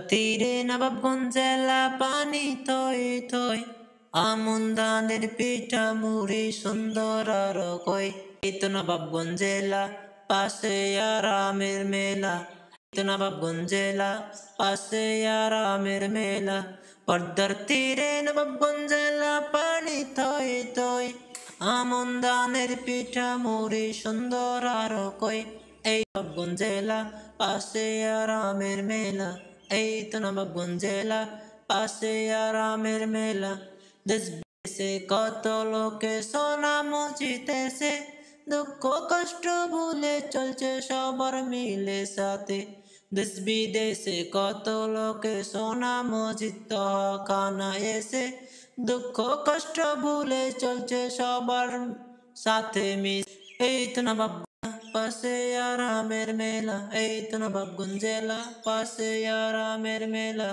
তীরে নবাবগঞ্জ জেলা পানি থই থই, আমন ধানের পিঠা মুড়ি সুন্দর আর কই। এই তো নবাবগঞ্জ জেলা, পাশে আরামের মেলা। এই তো নবাবগঞ্জ জেলা, পাশে আরামের মেলা। পদ্মার তীরে নবাবগঞ্জ জেলা পানি থই থই, আমন ধানের পিঠা মুড়ি সুন্দর আর কই। এই নবাবগঞ্জ জেলা, পাশে আরামের মেলা। এই তো নবাবগঞ্জ জেলা, পাশে আরামের মেলা। দেশ বিদেশে কত লোকে সোনাম জিতেছে, দুঃখ কষ্ট ভুলে চলছে সবার মিলে সাথে। দেশ বিদেশে কত লোকে সোনাম জিত কানা এসে, দুঃখ কষ্ট ভুলে চলছে সবার সাথে মিশ। এই তো নবাব পাশে আরামের মেলা। এই তো নবাবগঞ্জ জেলা, পাশে আরামের মেলা।